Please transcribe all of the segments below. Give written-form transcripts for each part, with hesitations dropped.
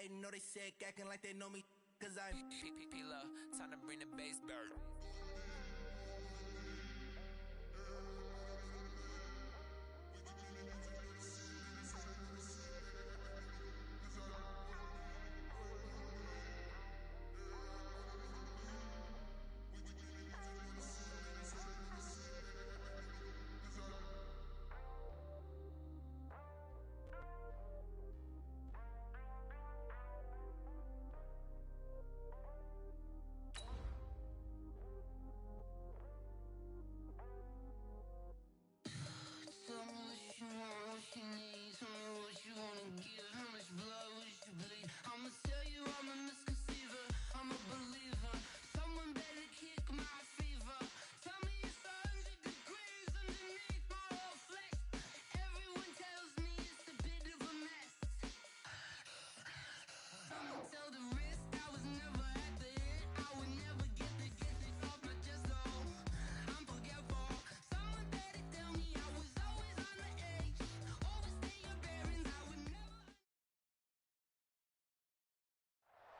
They know they sick, acting like they know me, cause I'm P-P-P-Lo, time to bring the bass bird. Tell me what you want, what you need. Tell me what you wanna give. How much blood would you bleed? I'ma tell you I'm a misconceiver. I'm a believer. Someone better kick my fever. Tell me it's 100 degrees underneath my whole flesh. Everyone tells me it's a bit of a mess. Someone tell the wrist I was never at the hit. I would never get it off my chest. Oh, I'm forgetful. Someone better tell me I was always on the edge. Overstay your bearings. I would never.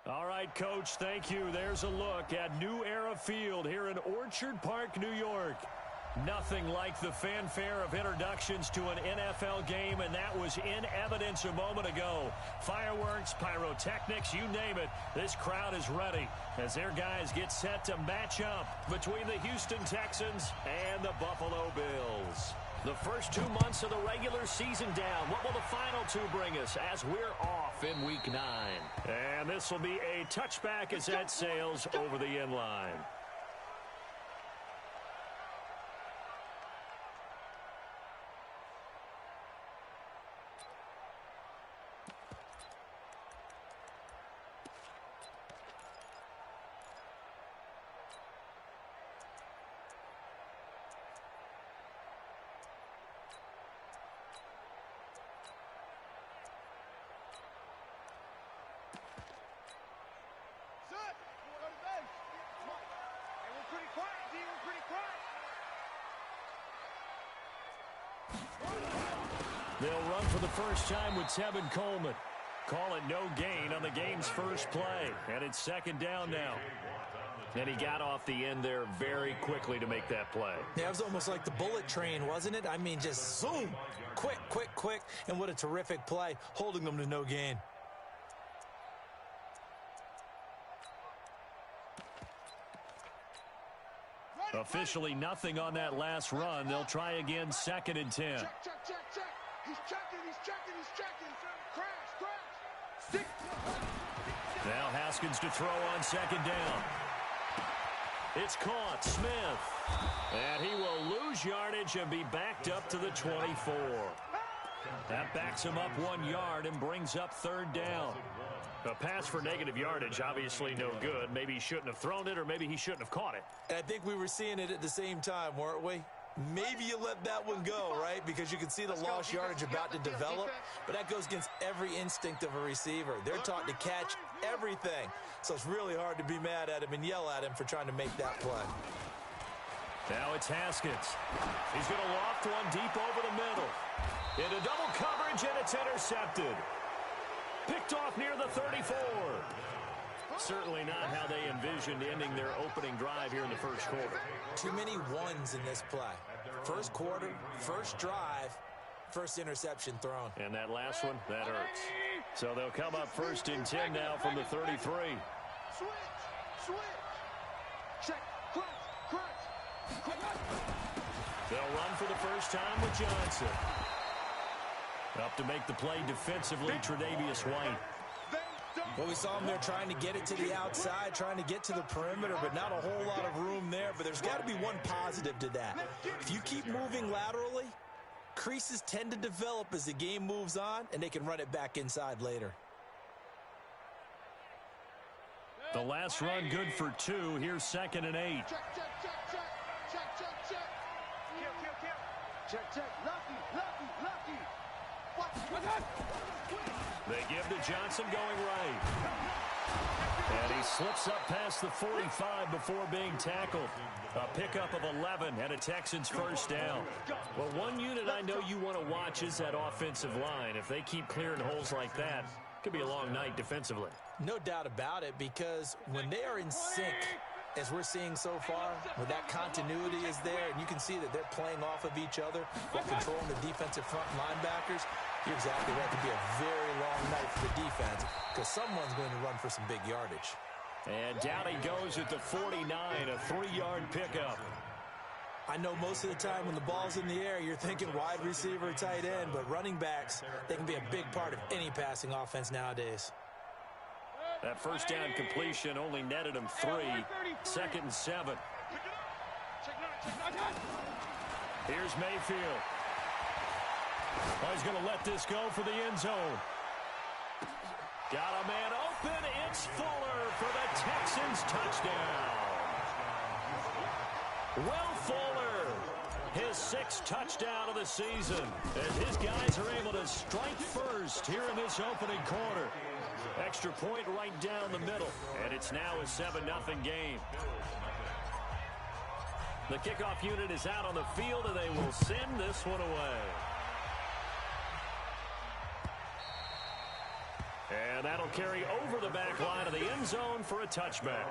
All right, Coach, thank you. There's a look at New Era Field here in Orchard Park, New York. Nothing like the fanfare of introductions to an NFL game, and that was in evidence a moment ago. Fireworks, pyrotechnics, you name it. This crowd is ready as their guys get set to match up between the Houston Texans and the Buffalo Bills. The first 2 months of the regular season down. What will the final two bring us as we're off in Week 9? And this will be a touchback as that sails over the end line. They'll run for the first time with Tevin Coleman. Call it no gain on the game's first play. And it's second down now. And he got off the end there very quickly to make that play. Yeah, it was almost like the bullet train, wasn't it? I mean, just zoom. Quick, quick, quick. And what a terrific play, holding them to no gain. Officially nothing on that last run. They'll try again, 2nd and 10. Check, check, check, check. He's checking, he's checking, he's checking. Crash, crash. Stick. Now Haskins to throw on 2nd down. It's caught. Smith. And he will lose yardage and be backed up to the 24. That backs him up 1 yard and brings up 3rd down. A pass for negative yardage, obviously no good. Maybe he shouldn't have thrown it, or maybe he shouldn't have caught it. I think we were seeing it at the same time, weren't we? Maybe you let that one go, right? Because you can see the lost yardage about to develop. But that goes against every instinct of a receiver. They're taught to catch everything. So it's really hard to be mad at him and yell at him for trying to make that play. Now it's Haskins. He's going to loft one deep over the middle. Into double coverage, and it's intercepted. Picked off near the 34. Certainly not how they envisioned ending their opening drive here in the first quarter. Too many ones in this play. First quarter, first drive, first interception thrown. And that last one, that hurts. So they'll come up 1st and 10 now from the 33. Switch. Check, crunch. They'll run for the first time with Johnson. Up to make the play defensively, Tre'Davious White. Well, we saw him there trying to get it to the outside, trying to get to the perimeter, but not a whole lot of room there. But there's got to be one positive to that. If you keep moving laterally, creases tend to develop as the game moves on, and they can run it back inside later. The last run good for 2. Here's 2nd and 8. Check. Check. Lucky. They give to Johnson going right. And he slips up past the 45 before being tackled. A pickup of 11 and a Texans first down. Well, one unit I know you want to watch is that offensive line. If they keep clearing holes like that, Could be a long night defensively. No doubt about it, because when they are in sync, as we're seeing so far, where that continuity is there, and you can see that they're playing off of each other while controlling the defensive front linebackers, you're exactly right. It could be a very long night for the defense because someone's going to run for some big yardage. And down he goes at the 49, a 3-yard pickup. I know most of the time when the ball's in the air, you're thinking wide receiver, tight end, but running backs, they can be a big part of any passing offense nowadays. That first down completion only netted him 3. 2nd and 7. Here's Mayfield. Oh, he's going to let this go for the end zone. Got a man open. It's Fuller for the Texans touchdown. Will Fuller, his 6th touchdown of the season, as his guys are able to strike first here in this opening quarter. Extra point right down the middle, and it's now a 7-0 game. The kickoff unit is out on the field, and they will send this one away. And that'll carry over the back line of the end zone for a touchback.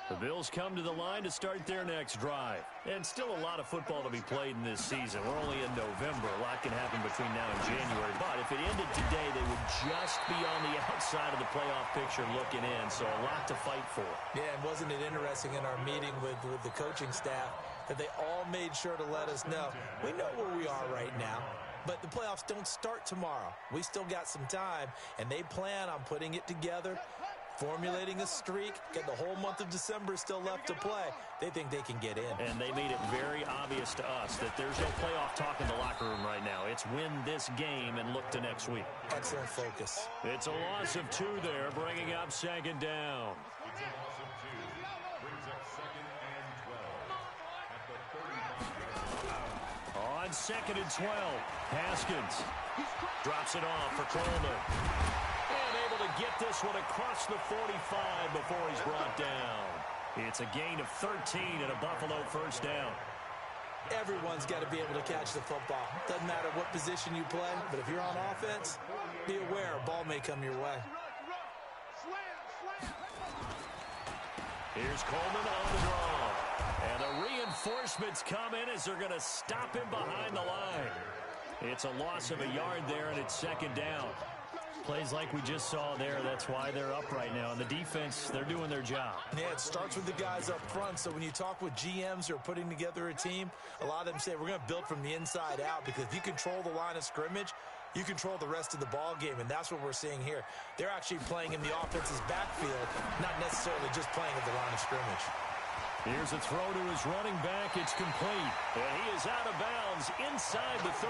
The Bills come to the line to start their next drive. And still a lot of football to be played in this season. We're only in November. A lot can happen between now and January. But if it ended today, they would just be on the outside of the playoff picture looking in. So a lot to fight for. Yeah, and wasn't it interesting in our meeting with the coaching staff that they all made sure to let us know, we know where we are right now, but the playoffs don't start tomorrow. We still got some time, and they plan on putting it together, formulating a streak, get the whole month of December still left to play. They think they can get in. And they made it very obvious to us that there's no playoff talk in the locker room right now. It's win this game and look to next week. Excellent focus. It's a loss of 2 there, bringing up 2nd down. On 2nd and 12, Haskins drops it off for Coleman. And able to get this one across the 45 before he's brought down. It's a gain of 13 and a Buffalo first down. Everyone's got to be able to catch the football. Doesn't matter what position you play, but if you're on offense, be aware a ball may come your way. Here's Coleman on the draw. And the reinforcements come in as they're going to stop him behind the line. It's a loss of a yard there, and it's 2nd down. Plays like we just saw there, that's why they're up right now. And the defense, they're doing their job. Yeah, it starts with the guys up front. So when you talk with GMs who are putting together a team, a lot of them say we're going to build from the inside out, because if you control the line of scrimmage, you control the rest of the ball game, and that's what we're seeing here. They're actually playing in the offense's backfield, not necessarily just playing at the line of scrimmage. Here's a throw to his running back. It's complete. And he is out of bounds inside the 35.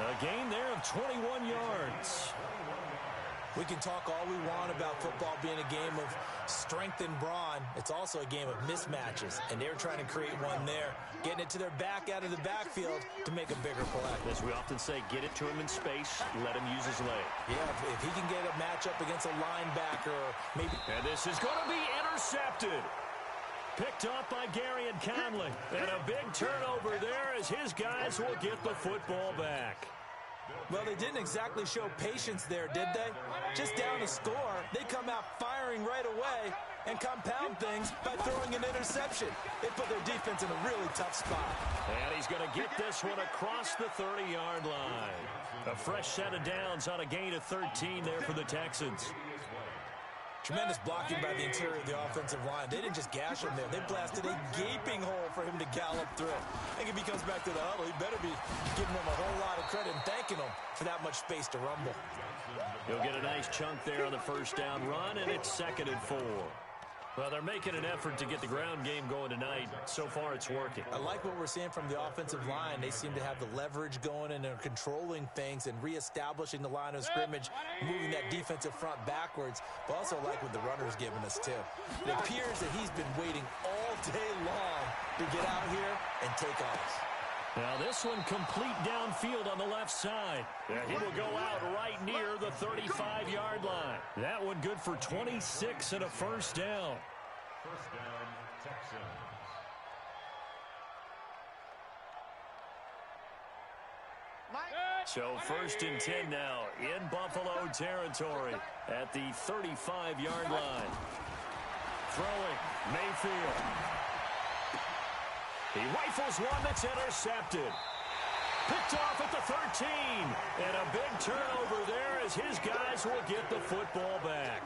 A gain there of 21 yards. We can talk all we want about football being a game of strength and brawn. It's also a game of mismatches, and they're trying to create one there, getting it to their back out of the backfield to make a bigger play. As we often say, get it to him in space, let him use his leg. Yeah, if he can get a matchup against a linebacker, maybe. And this is going to be intercepted. Picked up by Gary and Conley. And a big turnover there as his guys will get the football back. Well, they didn't exactly show patience there, did they? Just down a score, they come out firing right away and compound things by throwing an interception. They put their defense in a really tough spot. And he's going to get this one across the 30-yard line. A fresh set of downs on a gain of 13 there for the Texans. Tremendous blocking by the interior of the offensive line. They didn't just gash him there. They blasted a gaping hole for him to gallop through. I think if he comes back to the huddle, he better be giving him a whole lot of credit and thanking him for that much space to rumble. He'll get a nice chunk there on the first down run, and it's 2nd and 4. Well, they're making an effort to get the ground game going tonight. So far, it's working. I like what we're seeing from the offensive line. They seem to have the leverage going, and they're controlling things and reestablishing the line of scrimmage, moving that defensive front backwards, but also like what the runner's giving us, too. It appears that he's been waiting all day long to get out here and take off. Now this one complete downfield on the left side. He will go out right near the 35-yard line. That one good for 26 and a first down. First down, Texans. So 1st and 10 now in Buffalo territory at the 35-yard line. Throwing, Mayfield. He rifles one that's intercepted. Picked off at the 13. And a big turnover there as his guys will get the football back.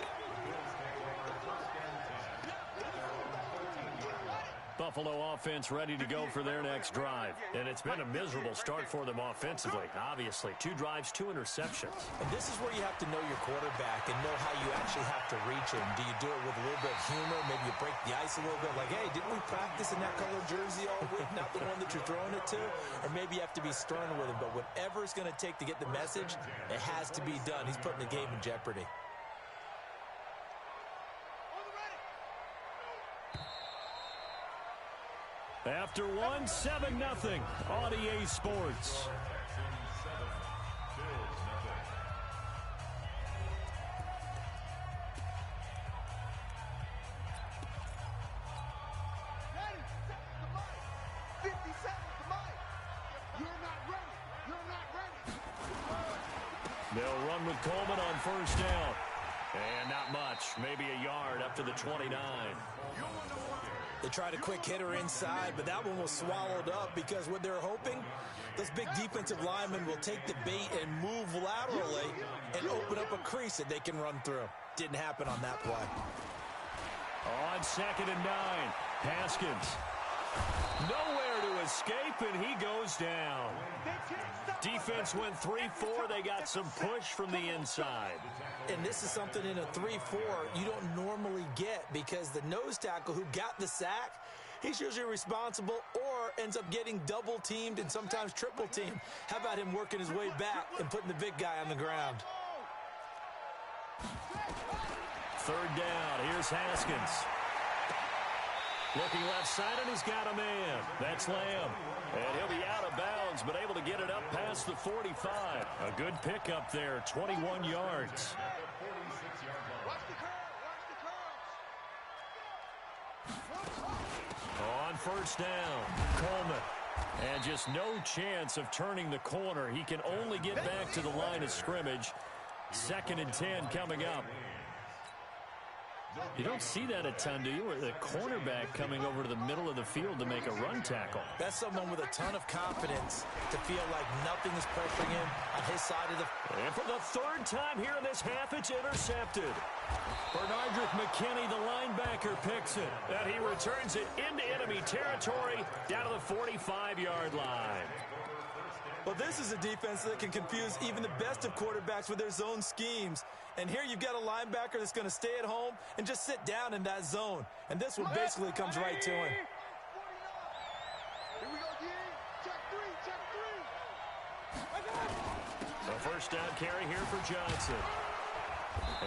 Buffalo offense ready to go for their next drive. And it's been a miserable start for them offensively. Obviously, 2 drives, 2 interceptions. And this is where you have to know your quarterback and know how you actually have to reach him. Do you do it with a little bit of humor? Maybe you break the ice a little bit. Like, hey, didn't we practice in that color jersey all week? Not the one that you're throwing it to? Or maybe you have to be stern with him. But whatever it's going to take to get the message, it has to be done. He's putting the game in jeopardy. After 1, 7-0 on EA Sports. They'll run with Coleman on first down. And not much, maybe a yard up to the 29. They tried a quick hitter inside, but that one was swallowed up because what they're hoping, those big defensive linemen will take the bait and move laterally and open up a crease that they can run through. Didn't happen on that play. On 2nd and 9, Haskins. Nowhere to escape, and he goes down. Defense went 3-4. They got some push from the inside. And this is something in a 3-4 you don't normally get because the nose tackle who got the sack, he's usually responsible or ends up getting double-teamed and sometimes triple-teamed. How about him working his way back and putting the big guy on the ground? 3rd down. Here's Haskins. Looking left side, and he's got a man. That's Lamb. And he'll be out of bounds, but able to get it up past the 45. A good pickup there, 21 yards. On first down, Coleman. And just no chance of turning the corner. He can only get back to the line of scrimmage. 2nd and 10 coming up. You don't see that a ton, do you? Or the cornerback coming over to the middle of the field to make a run tackle. That's someone with a ton of confidence to feel like nothing is pressuring him on his side of the... And for the 3rd time here in this half, it's intercepted. Bernardrick McKinney, the linebacker, picks it. And he returns it into enemy territory down to the 45-yard line. Well, this is a defense that can confuse even the best of quarterbacks with their zone schemes. And here you've got a linebacker that's going to stay at home and just sit down in that zone. And this one basically comes right to him. Here we go, D. Check three. So 1st down carry here for Johnson.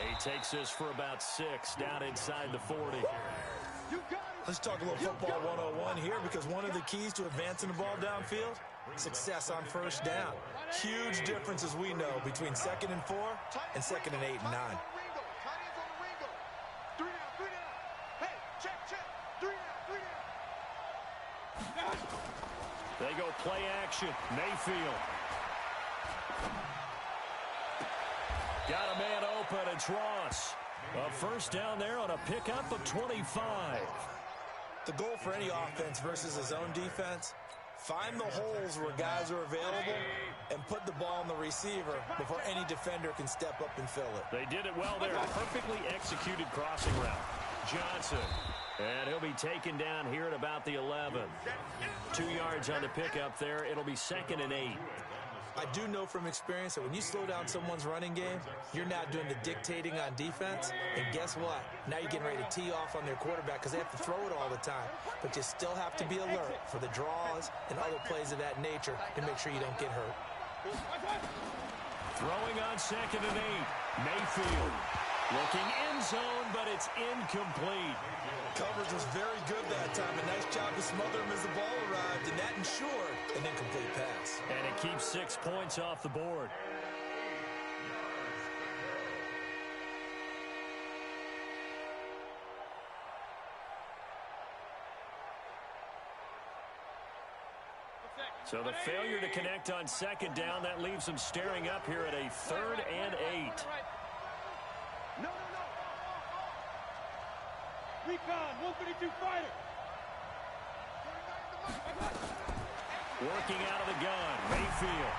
He takes this for about 6 down inside the 40. Let's talk a little football 101 here because one of the keys to advancing the ball downfield, success on first down. Huge difference, as we know, between 2nd and 4 and 2nd and 8 and 9. They go play action. Mayfield. Got a man open. It's Ross. A 1st down there on a pickup of 25. The goal for any offense versus a zone defense, find the holes where guys are available and put the ball on the receiver before any defender can step up and fill it. They did it well there. Perfectly executed crossing route. Johnson. And he'll be taken down here at about the 11. 2 yards on the pickup there. It'll be 2nd and 8. I do know from experience that when you slow down someone's running game, you're not doing the dictating on defense. And guess what? Now you're getting ready to tee off on their quarterback because they have to throw it all the time. But you still have to be alert for the draws and other plays of that nature to make sure you don't get hurt. Throwing on 2nd and 8. Mayfield. Looking in zone, but it's incomplete. Coverage was very good that time. A nice job to smother him as the ball arrived, and that ensured an incomplete pass. And it keeps 6 points off the board. So the failure to connect on second down, that leaves them staring up here at a 3rd and 8. No. Recon, 152 fighter. Working out of the gun, Mayfield.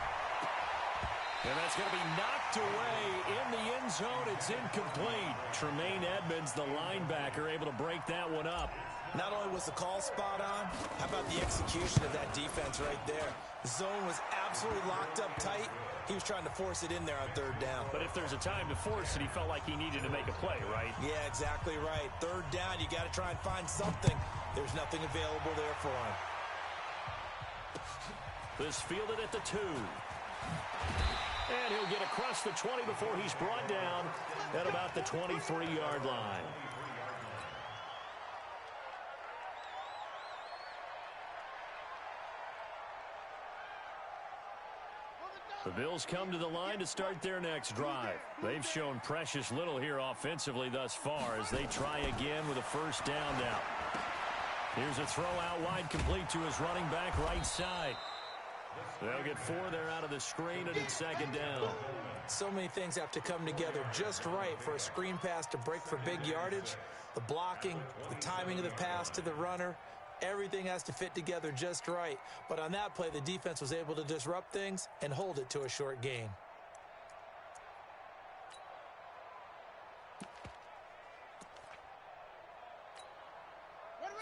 And that's going to be knocked away in the end zone. It's incomplete. Tremaine Edmonds, the linebacker, able to break that one up. Not only was the call spot on, how about the execution of that defense right there? The zone was absolutely locked up tight. He was trying to force it in there on 3rd down. But if there's a time to force it, he felt like he needed to make a play, right? Yeah, exactly right. 3rd down, you got to try and find something. There's nothing available there for him. This fielded at the 2. And he'll get across the 20 before he's brought down at about the 23-yard line. The Bills come to the line to start their next drive. They've shown precious little here offensively thus far as they try again with a 1st down now. Here's a throw out wide, complete to his running back right side. They'll get 4 there out of the screen, and it's 2nd down. So many things have to come together just right for a screen pass to break for big yardage. The blocking, the timing of the pass to the runner, everything has to fit together just right. But on that play, the defense was able to disrupt things and hold it to a short gain.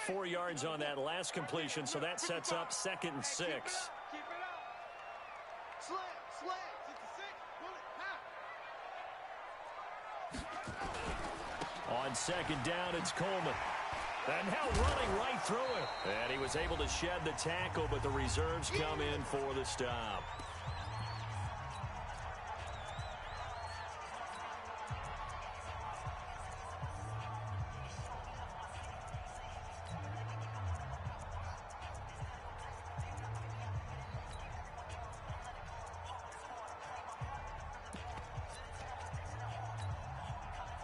Four yards on that last completion, so that sets up 2nd and 6. Keep it up. Slant. On 2nd down, it's Coleman. And now running right through it. And he was able to shed the tackle, but the reserves come in for the stop.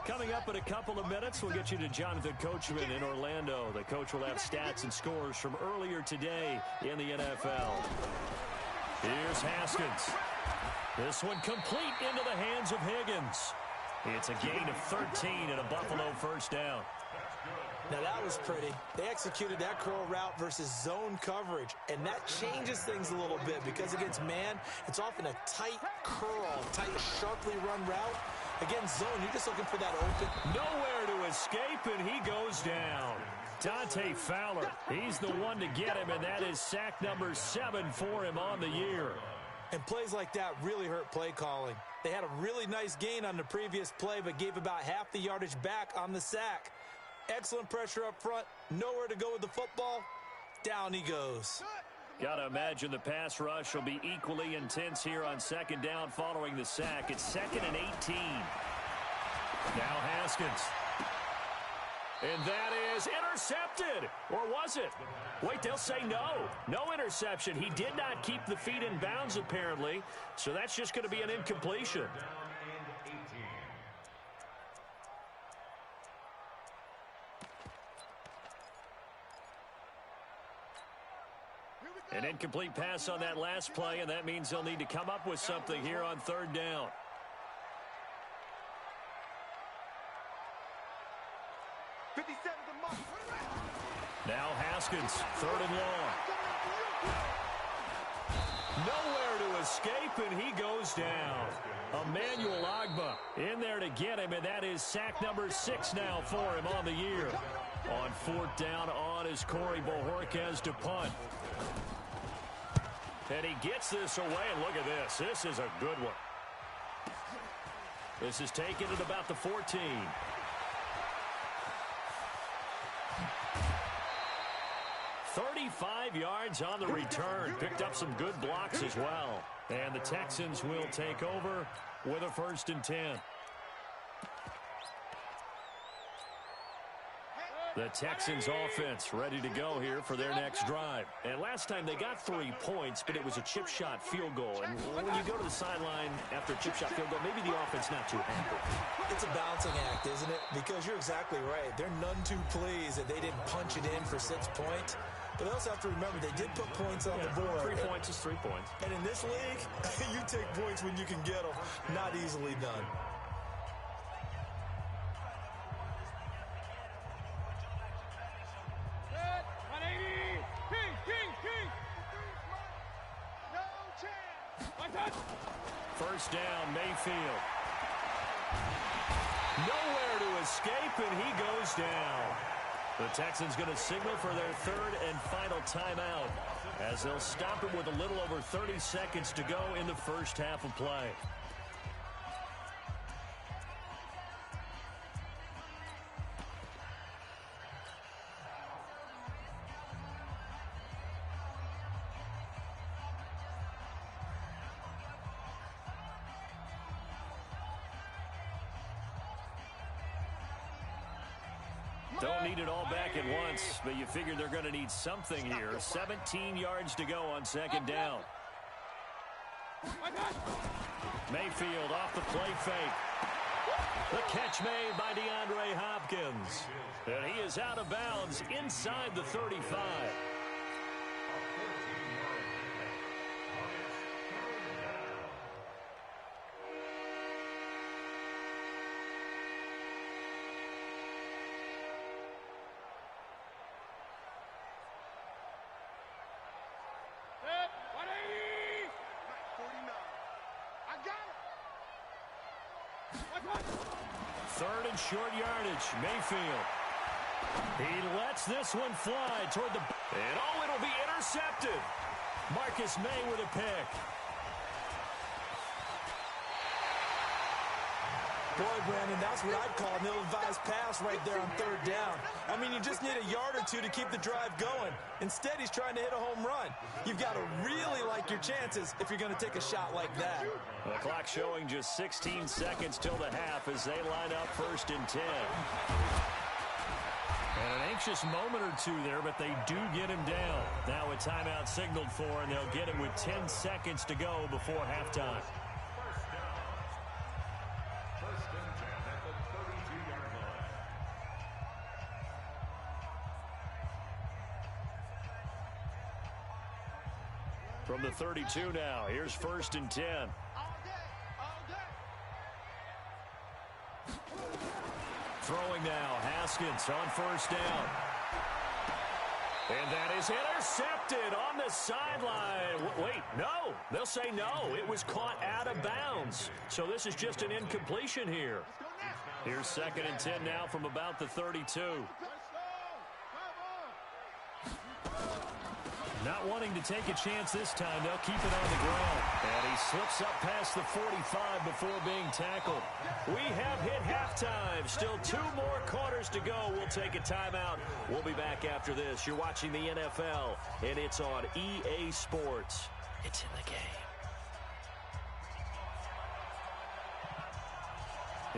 Coming up in a couple of minutes, we'll get you to Jonathan Coachman in Orlando. The coach will have stats and scores from earlier today in the NFL. Here's Haskins. This one complete into the hands of Higgins. It's a gain of 13 and a Buffalo 1st down. Now that was pretty. They executed that curl route versus zone coverage, and that changes things a little bit because against man, it's often a tight curl, tight, sharply run route. Against zone, you're just looking for that open. Nowhere to escape, and he goes down. Dante Fowler, he's the one to get him, and that is sack number 7 for him on the year. And plays like that really hurt play calling. They had a really nice gain on the previous play, but gave about half the yardage back on the sack. Excellent pressure up front, nowhere to go with the football. Down he goes. Got to imagine the pass rush will be equally intense here on 2nd down following the sack. It's 2nd and 18. Now Haskins. And that is intercepted. Or was it? Wait, they'll say no. No interception. He did not keep the feet in bounds, apparently. So that's just going to be an incompletion. An incomplete pass on that last play, and that means they'll need to come up with something here on 3rd down. Now Haskins, 3rd and long. Nowhere to escape, and he goes down. Emmanuel Ogbah in there to get him, and that is sack number 6 now for him on the year. On 4th down on is Corey Bojorquez to punt. And he gets this away, and look at this. This is a good one. This is taken at about the 14. "35 yards on the return. Picked up some good blocks as well. And the Texans will take over with a 1st and 10. The Texans offense ready to go here for their next drive. And last time they got 3 points, but it was a chip shot field goal. And when you go to the sideline after a chip shot field goal, maybe the offense not too happy. It's a balancing act, isn't it? Because you're exactly right. They're none too pleased that they didn't punch it in for 6 points. But they also have to remember they did put points on the board. 3 points is 3 points. And in this league, you take points when you can get them. Not easily done. First down, Mayfield. Nowhere to escape, and he goes down. The Texans going to signal for their third and final timeout as they'll stop it with a little over 30 seconds to go in the first half of play. Don't need it all back at once, but you figure they're going to need something here. 17 yards to go on second down. Mayfield off the play fake. The catch made by DeAndre Hopkins. And he is out of bounds inside the 35. Third and short yardage. Mayfield. He lets this one fly toward the... And oh, it'll be intercepted. Marcus May with a pick. Boy, Brandon, that's what I'd call an ill-advised pass right there on third down. I mean, you just need a yard or two to keep the drive going. Instead, he's trying to hit a home run. You've got to really like your chances if you're going to take a shot like that. The clock showing just 16 seconds till the half as they line up first and 10. And an anxious moment or two there, but they do get him down. Now a timeout signaled for, and they'll get it with 10 seconds to go before halftime. From the 32 now, here's first and 10. Throwing now, Haskins on first down. And that is intercepted on the sideline. Wait, no. They'll say no. It was caught out of bounds. So this is just an incompletion here. Here's second and 10 now from about the 32. Not wanting to take a chance this time, they'll keep it on the ground. And he slips up past the 45 before being tackled. We have hit halftime. Still 2 more quarters to go. We'll take a timeout. We'll be back after this. You're watching the NFL, and it's on EA Sports. It's in the game.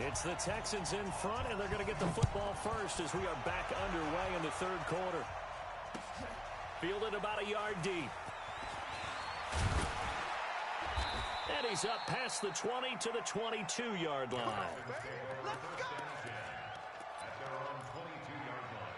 It's the Texans in front, and they're going to get the football first as we are back underway in the third quarter. Fielded about a yard deep. And he's up past the 20 to the 22-yard line. Let's go! At their own 22-yard line.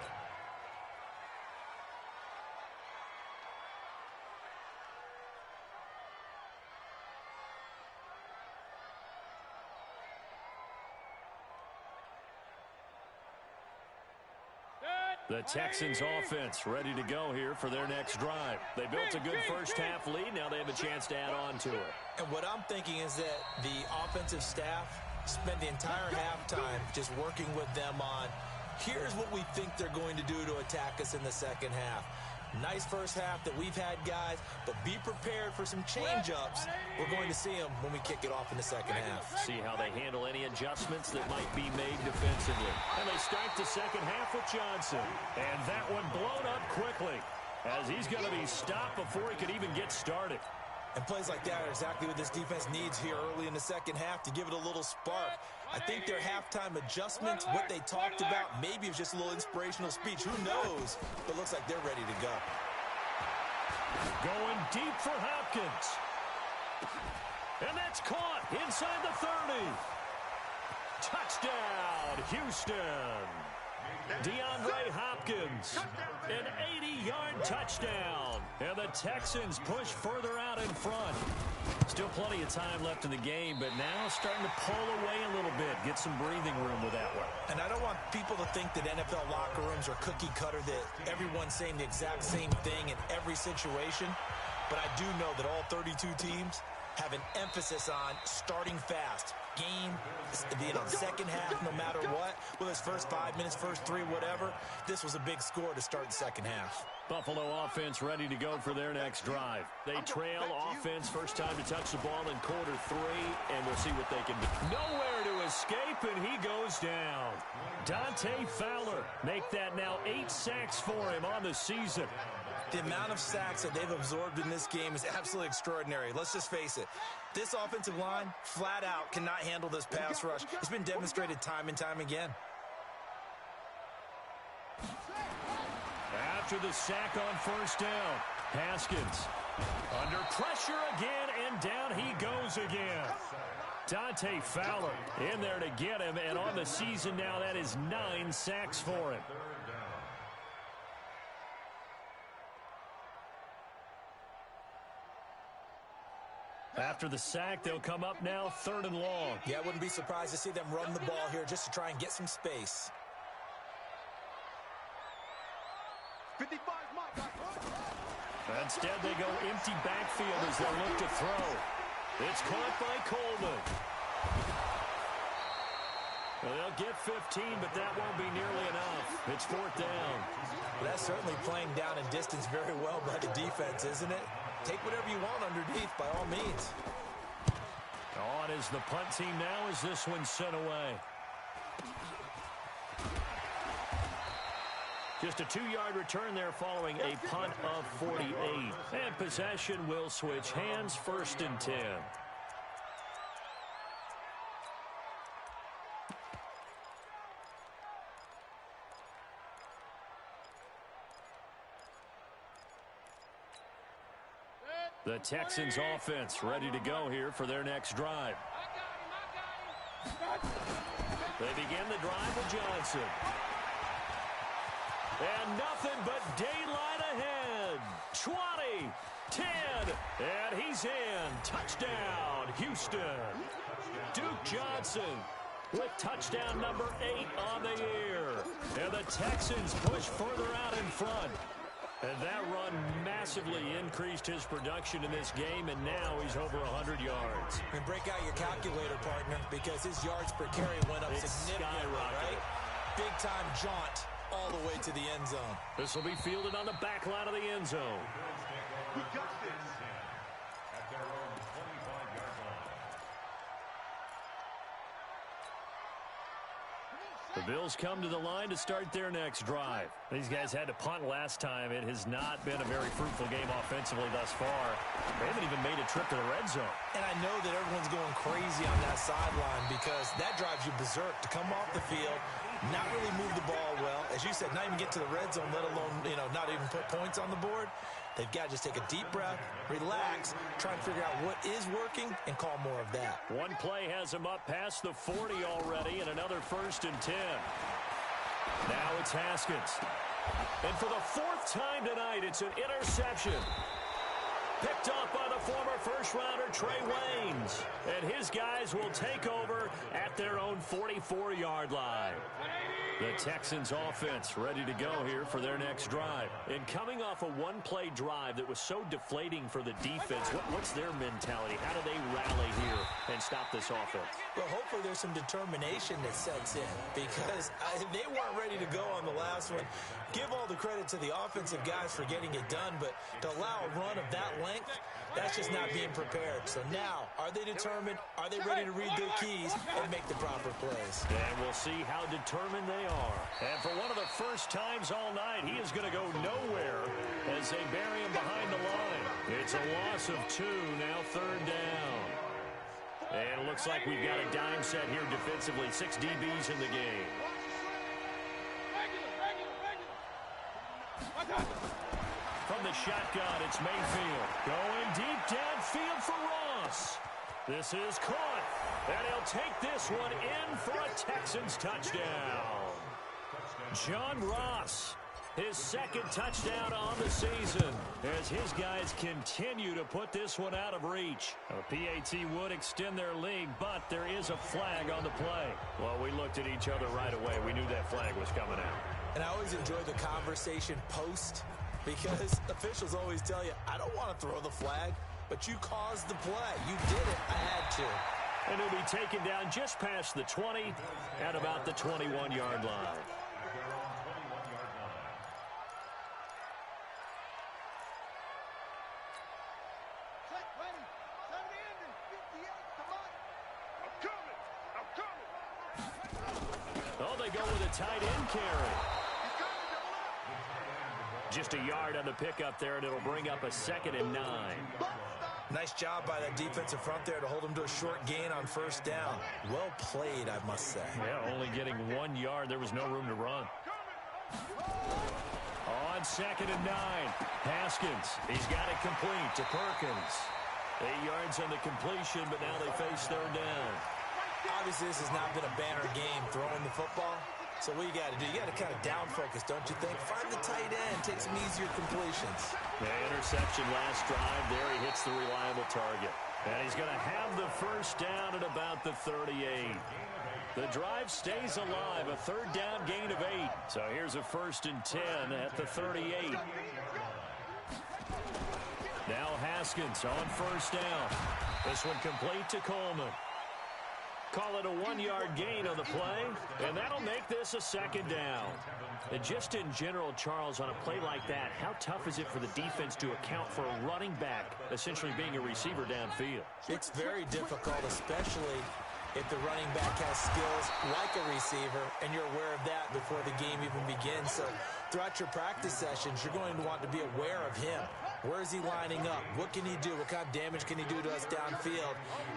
The Texans offense ready to go here for their next drive. They built a good first half lead. Now they have a chance to add on to it. And what I'm thinking is that the offensive staff spent the entire halftime just working with them on, here's what we think they're going to do to attack us in the second half. Nice first half that we've had, guys, but be prepared for some change-ups. We're going to see them when we kick it off in the second half. See how they handle any adjustments that might be made defensively. And they start the second half with Johnson. And that one blown up quickly as he's going to be stopped before he could even get started. And plays like that are exactly what this defense needs here early in the second half to give it a little spark. I think their halftime adjustments, what they talked about, maybe it was just a little inspirational speech. Who knows? But looks like they're ready to go. Going deep for Hopkins. And that's caught inside the 30. Touchdown, Houston. DeAndre Hopkins, an 80-yard touchdown. And the Texans push further out in front. Still plenty of time left in the game, but now starting to pull away a little bit, get some breathing room with that one. And I don't want people to think that NFL locker rooms are cookie cutter, that everyone's saying the exact same thing in every situation. But I do know that all 32 teams have an emphasis on starting fast. Game, second half, no matter what. Whether it's first 5 minutes, first 3, whatever. This was a big score to start the second half. Buffalo offense ready to go for their next drive. They trail offense, first time to touch the ball in quarter 3, and we'll see what they can do. Nowhere to escape, and he goes down. Dante Fowler, make that now 8 sacks for him on the season. The amount of sacks that they've absorbed in this game is absolutely extraordinary. Let's just face it. This offensive line, flat out, cannot handle this pass rush. It's been demonstrated time and time again. After the sack on first down, Haskins under pressure again, and down he goes again. Dante Fowler in there to get him, and on the season now, that is 9 sacks for him. After the sack, they'll come up now 3rd and long. Yeah, I wouldn't be surprised to see them run the ball here just to try and get some space. 55 Instead, they go empty backfield as they look to throw. It's caught by Coleman. Well, they'll get 15, but that won't be nearly enough. It's 4th down. Well, that's certainly playing down in distance very well by the defense, isn't it? Take whatever you want underneath, by all means. On is the punt team now as this one's sent away. Just a 2-yard return there following a punt of 48. And possession will switch hands, 1st and 10. The Texans offense ready to go here for their next drive. They begin the drive with Johnson. And nothing but daylight ahead. 20, 10, and he's in. Touchdown, Houston. Duke Johnson with touchdown number 8 on the year. And the Texans push further out in front. And that run massively increased his production in this game, and now he's over 100 yards. And break out your calculator, partner, because his yards per carry went up significantly, right? Big-time jaunt all the way to the end zone. This will be fielded on the back line of the end zone. We got this. At their own 25-yard line. The Bills come to the line to start their next drive. These guys had to punt last time. It has not been a very fruitful game offensively thus far. They haven't even made a trip to the red zone. And I know that everyone's going crazy on that sideline because that drives you berserk to come off the field, not really move the ball well. As you said, not even get to the red zone, let alone, not even put points on the board. They've got to just take a deep breath, relax, try and figure out what is working, and call more of that. One play has him up past the 40 already, and another 1st and 10. Now it's Haskins. And for the 4th time tonight, it's an interception. Picked off by the former first-rounder Trey Waynes. And his guys will take over at their own 44-yard line. The Texans offense ready to go here for their next drive. And coming off a one-play drive that was so deflating for the defense, what's their mentality? How do they rally here and stop this offense? Well, hopefully there's some determination that sets in because they weren't ready to go on the last one. Give all the credit to the offensive guys for getting it done, but to allow a run of that length, that's just not being prepared. So now, are they determined? Are they ready to read their keys and make the proper plays? And we'll see how determined they are. And for one of the first times all night, he is going to go nowhere as they bury him behind the line. It's a loss of 2, now 3rd down. And it looks like we've got a dime set here defensively. 6 DBs in the game. From the shotgun, it's Mayfield. Going deep downfield for Ross. This is caught. And he'll take this one in for a Texans touchdown. John Ross, his second touchdown on the season, as his guys continue to put this one out of reach. A PAT would extend their lead, but there is a flag on the play. Well, we looked at each other right away. We knew that flag was coming out. And I always enjoy the conversation post, because officials always tell you, I don't want to throw the flag, but you caused the play. You did it. I had to. And he'll be taken down just past the 20 at about the 21-yard line. Oh, they go with a tight end carry. Just a yard on the pickup there, and it'll bring up a 2nd and 9. Nice job by that defensive front there to hold him to a short gain on first down. Well played, I must say. Yeah, only getting 1 yard. There was no room to run. On 2nd and 9, Haskins. He's got it complete to Perkins. 8 yards on the completion, but now they face 3rd down. Obviously, this has not been a banner game throwing the football. So what you got to do, you got to kind of down focus, don't you think? Find the tight end, take some easier completions. The interception last drive. There he hits the reliable target. And he's going to have the first down at about the 38. The drive stays alive, a 3rd down gain of 8. So here's a 1st and 10 at the 38. Now Haskins on 1st down. This one complete to Coleman. Call it a 1-yard gain on the play, and that'll make this a 2nd down. And just in general, Charles, on a play like that, how tough is it for the defense to account for a running back essentially being a receiver downfield? It's very difficult, especially if the running back has skills like a receiver, and you're aware of that before the game even begins. So throughout your practice sessions, you're going to want to be aware of him. Where is he lining up? What can he do? What kind of damage can he do to us downfield?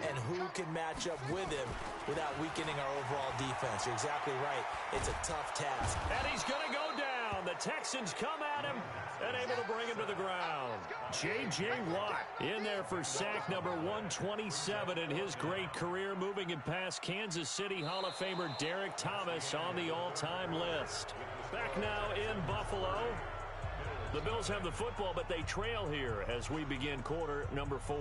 And who can match up with him without weakening our overall defense? You're exactly right. It's a tough task. And he's going to go down. The Texans come at him and able to bring him to the ground. J.J. Watt in there for sack number 127 in his great career, moving him past Kansas City Hall of Famer Derek Thomas on the all-time list. Back now in Buffalo. The Bills have the football, but they trail here as we begin quarter number 4.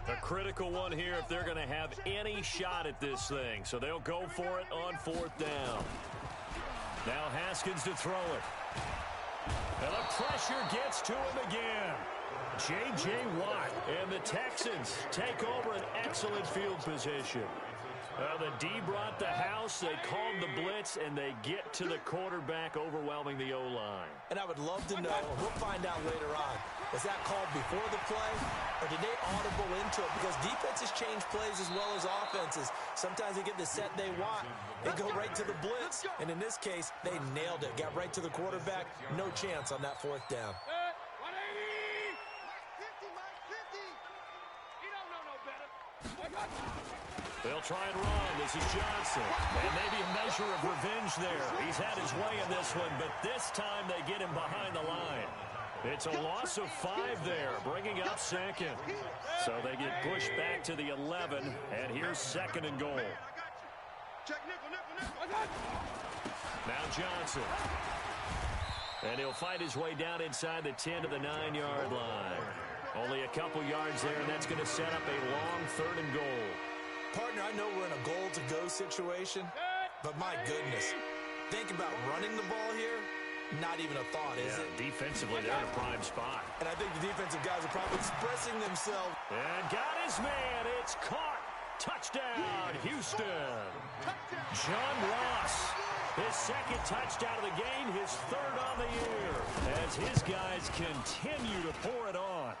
A critical one here if they're going to have any shot at this thing. So they'll go for it on 4th down. Now Haskins to throw it. And the pressure gets to him again. J.J. Watt and the Texans take over an excellent field position. The D brought the house, they called the blitz, and they get to the quarterback, overwhelming the O-line. And I would love to know, we'll find out later on, was that called before the play, or did they audible into it? Because defenses change plays as well as offenses. Sometimes they get the set they want, they go right to the blitz, and in this case, they nailed it. Got right to the quarterback, no chance on that 4th down. They'll try and run. This is Johnson. And maybe a measure of revenge there. He's had his way in this one, but this time they get him behind the line. It's a loss of 5 there, bringing up 2nd. So they get pushed back to the 11, and here's 2nd and goal. Now Johnson. And he'll fight his way down inside the 10 to the 9-yard line. Only a couple yards there, and that's going to set up a long 3rd and goal. Partner, I know we're in a goal-to-go situation, but my goodness, think about running the ball here. Not even a thought, is it? Defensively, they're in a prime spot. And I think the defensive guys are probably expressing themselves. And got his man. It's caught. Touchdown, Houston. John Ross, his 2nd touchdown of the game, his 3rd on the year, as his guys continue to pour it on.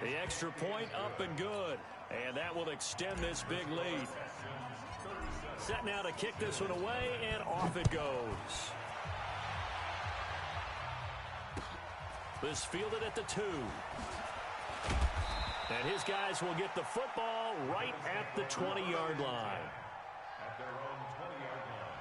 The extra point up and good, and that will extend this big lead. Set now to kick this one away, and off it goes. This fielded at the 2. And his guys will get the football right at the 20-yard line. At their own 20-yard line.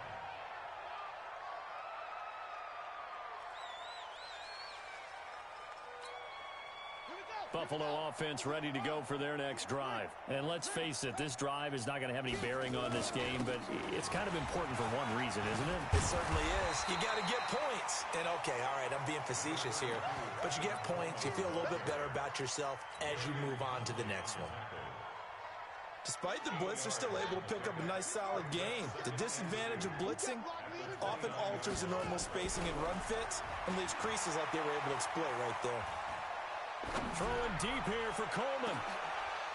Buffalo offense ready to go for their next drive. And let's face it, this drive is not going to have any bearing on this game, but it's kind of important for one reason, isn't it? It certainly is. You got to get points. And, okay, all right, I'm being facetious here. But you get points, you feel a little bit better about yourself as you move on to the next one. Despite the blitz, they're still able to pick up a nice, solid gain. The disadvantage of blitzing often alters the normal spacing and run fits and leaves creases like they were able to exploit right there. Throwing deep here for Coleman.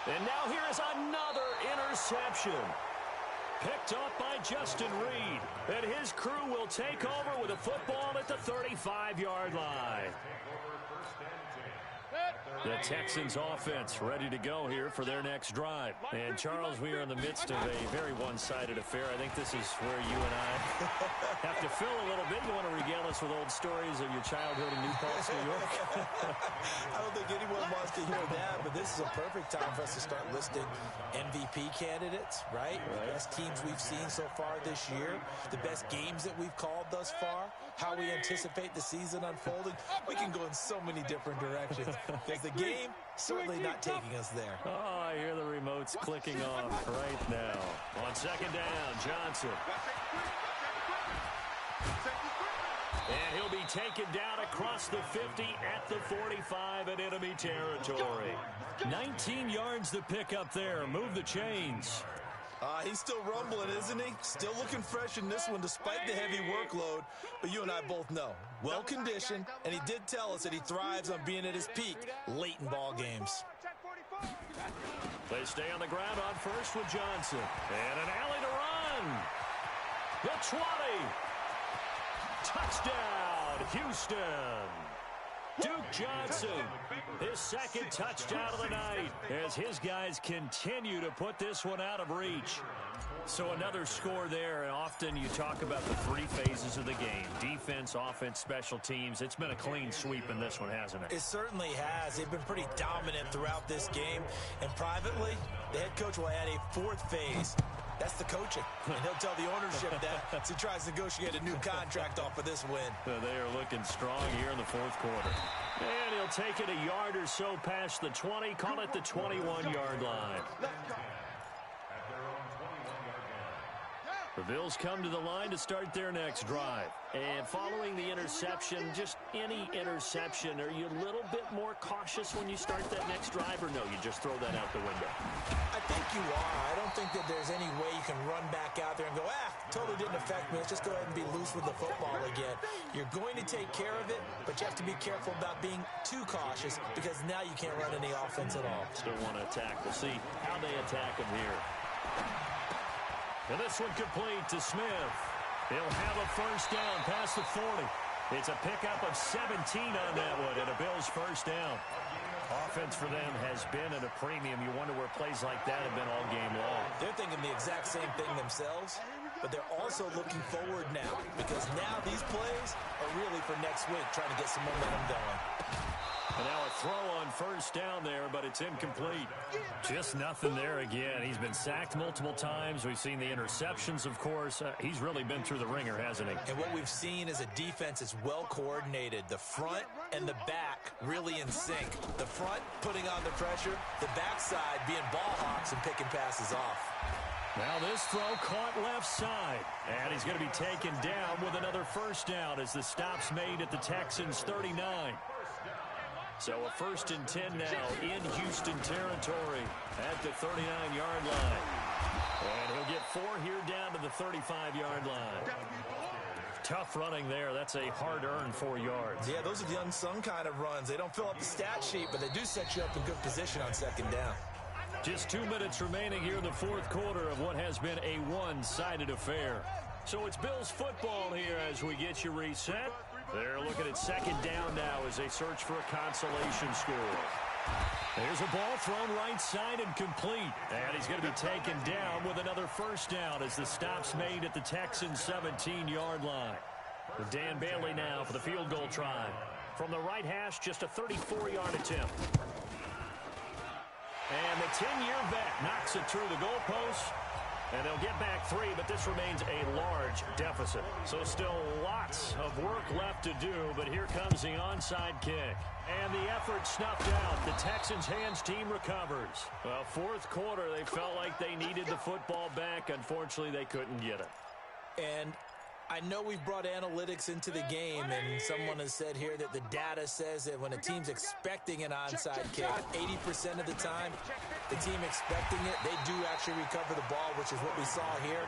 And now here is another interception. Picked up by Justin Reed. And his crew will take over with a football at the 35-yard line. The Texans offense ready to go here for their next drive. And, Charles, we are in the midst of a very one-sided affair. I think this is where you and I have to fill a little bit. You want to regale us with old stories of your childhood in New Paltz, New York? I don't think anyone wants to hear that, but this is a perfect time for us to start listing MVP candidates, right? The best teams we've seen so far this year, the best games that we've called thus far, how we anticipate the season unfolding. We can go in so many different directions because the game certainly not taking us there. Oh, I hear the remotes clicking off right now. On second down, Johnson. And he'll be taken down across the 50 at the 45 in enemy territory. 19 yards to pick up there. Move the chains. He's still rumbling, isn't he? Still looking fresh in this one despite the heavy workload. But you and I both know, well-conditioned, and he did tell us that he thrives on being at his peak late in ball games. They stay on the ground on first with Johnson. And an alley to run. The 20. Touchdown, Houston. Duke Johnson, his second touchdown of the night as his guys continue to put this one out of reach. So another score there, and often you talk about the three phases of the game: defense, offense, special teams. It's been a clean sweep in this one, hasn't it? It certainly has. They've been pretty dominant throughout this game. And privately, the head coach will add a fourth phase. That's the coaching. And he'll tell the ownership that as he tries to negotiate a new contract off of this win. They are looking strong here in the fourth quarter. And he'll take it a yard or so past the 20, call it the 21-yard line. The Bills come to the line to start their next drive. And following the interception, just any interception, are you a little bit more cautious when you start that next drive, or no, you just throw that out the window? I think you are. I don't think that there's any way you can run back out there and go, totally didn't affect me. Let's just go ahead and be loose with the football again. You're going to take care of it, but you have to be careful about being too cautious because now you can't run any offense at all. Still want to attack. We'll see how they attack him here. And this one complete to Smith. He'll have a first down past the 40. It's a pickup of 17 on that one and a Bills first down. Offense for them has been at a premium. You wonder where plays like that have been all game long. They're thinking the exact same thing themselves, but they're also looking forward now because now these plays are really for next week, trying to get some momentum going. And now a throw on first down there, but it's incomplete. Just nothing there again. He's been sacked multiple times. We've seen the interceptions, of course. He's really been through the ringer, hasn't he? And what we've seen is a defense that's well coordinated. The front and the back really in sync. The front putting on the pressure, the backside being ball hawks and picking passes off. Now this throw caught left side. And he's going to be taken down with another first down as the stop's made at the Texans' 39. So a 1st and 10 now in Houston territory at the 39-yard line. And he'll get 4 here down to the 35-yard line. Tough running there. That's a hard-earned 4 yards. Yeah, those are the unsung kind of runs. They don't fill up the stat sheet, but they do set you up in good position on second down. Just 2 minutes remaining here in the fourth quarter of what has been a one-sided affair. So it's Bills football here as we get you reset. They're looking at second down now as they search for a consolation score. There's a ball thrown right side and complete. And he's going to be taken down with another first down as the stop's made at the Texans' 17-yard line. With Dan Bailey now for the field goal try. From the right hash, just a 34-yard attempt. And the 10-year vet knocks it through the goalpost. And they'll get back 3, but this remains a large deficit. So still lots of work left to do, but here comes the onside kick. And the effort snuffed out. The Texans' hands team recovers. Well, fourth quarter, they felt like they needed the football back. Unfortunately, they couldn't get it. And I know we've brought analytics into the game, and someone has said here that the data says that when a team's expecting an onside kick, 80% of the time, the team expecting it, they do actually recover the ball, which is what we saw here.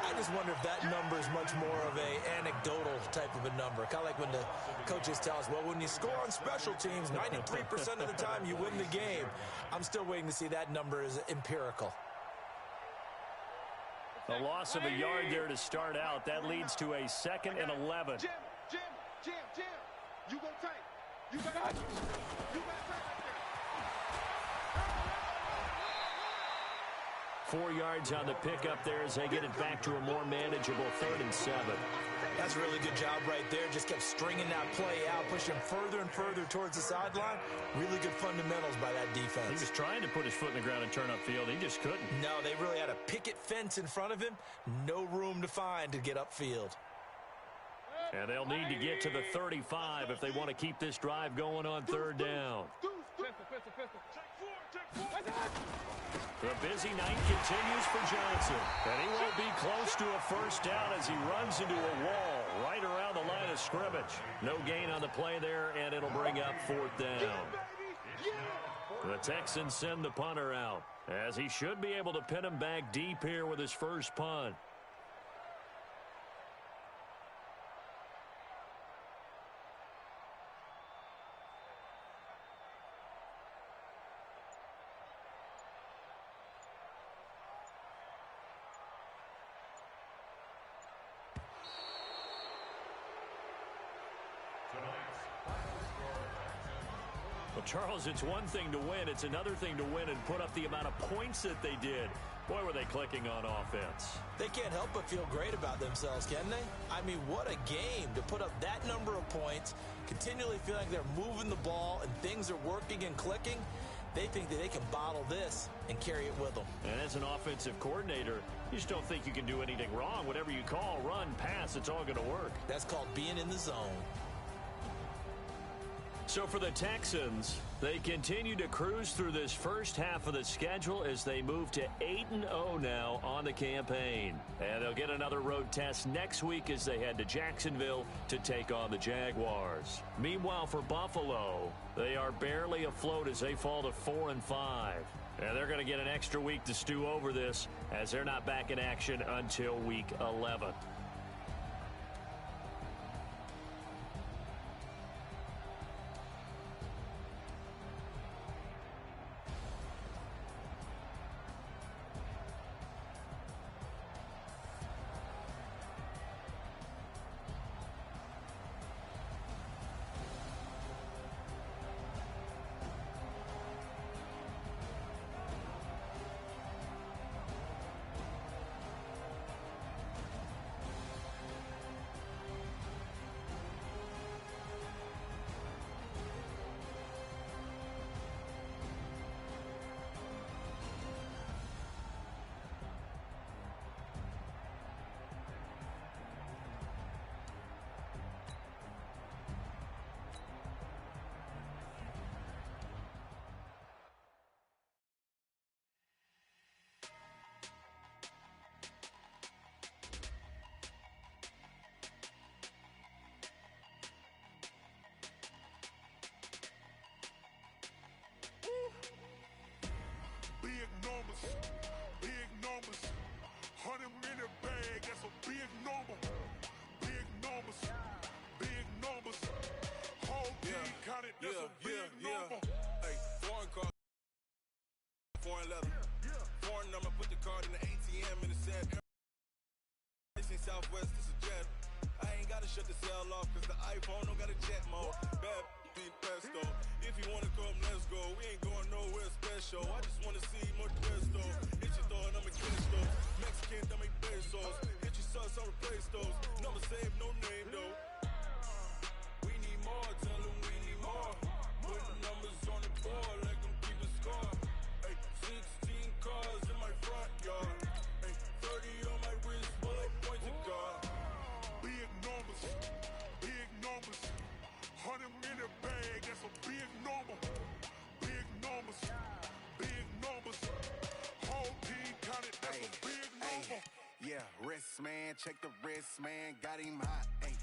I just wonder if that number is much more of a anecdotal type of a number. Kind of like when the coaches tell us, well, when you score on special teams, 93% of the time you win the game. I'm still waiting to see that number is empirical. A loss of a yard there to start out. That leads to a 2nd and 11. Jim, you go tight. You got tight right 4 yards on the pickup there as they get it back to a more manageable 3rd and 7. That's a really good job right there. Just kept stringing that play out, pushing further and further towards the sideline. Really good fundamentals by that defense. He was trying to put his foot in the ground and turn upfield. He just couldn't. No, they really had a picket fence in front of him. No room to find to get upfield. And they'll need to get to the 35 if they want to keep this drive going on 3rd down. The busy night continues for Johnson. And he won't be close to a first down as he runs into a wall right around the line of scrimmage. No gain on the play there, and it'll bring up 4th down. The Texans send the punter out, as he should be able to pin him back deep here with his first punt. Well, Charles, it's one thing to win. It's another thing to win and put up the amount of points that they did. Boy, were they clicking on offense. They can't help but feel great about themselves, can they? I mean, what a game to put up that number of points, continually feel like they're moving the ball and things are working and clicking. They think that they can bottle this and carry it with them. And as an offensive coordinator, you just don't think you can do anything wrong. Whatever you call, run, pass, it's all going to work. That's called being in the zone. So for the Texans, they continue to cruise through this first half of the schedule as they move to 8-0 now on the campaign. And they'll get another road test next week as they head to Jacksonville to take on the Jaguars. Meanwhile, for Buffalo, they are barely afloat as they fall to 4-5. And they're going to get an extra week to stew over this as they're not back in action until week 11. Big numbers. 100-minute bag, that's a big number. Big numbers. Big numbers. Whole team counted, that's a big number. Hey, foreign card, foreign leather. Foreign number, put the card in the ATM and it said, this ain't Southwest, this is jet. I ain't gotta shut the cell off cause the iPhone don't got a jet mode. Bad pesto. If you wanna come, let's go. We ain't going nowhere special. I just wanna see more pesto. Hit your throw and I'ma catch those. Mexican, don't make pesos. Hit your sus, I'll replace those. Number save, no name though. We need more, tell them we need more. Put the numbers on the board, like them keep the score. Hey, 16 cars in my front yard. Hey, man. Check the wrist, man. Got him hot. Ay.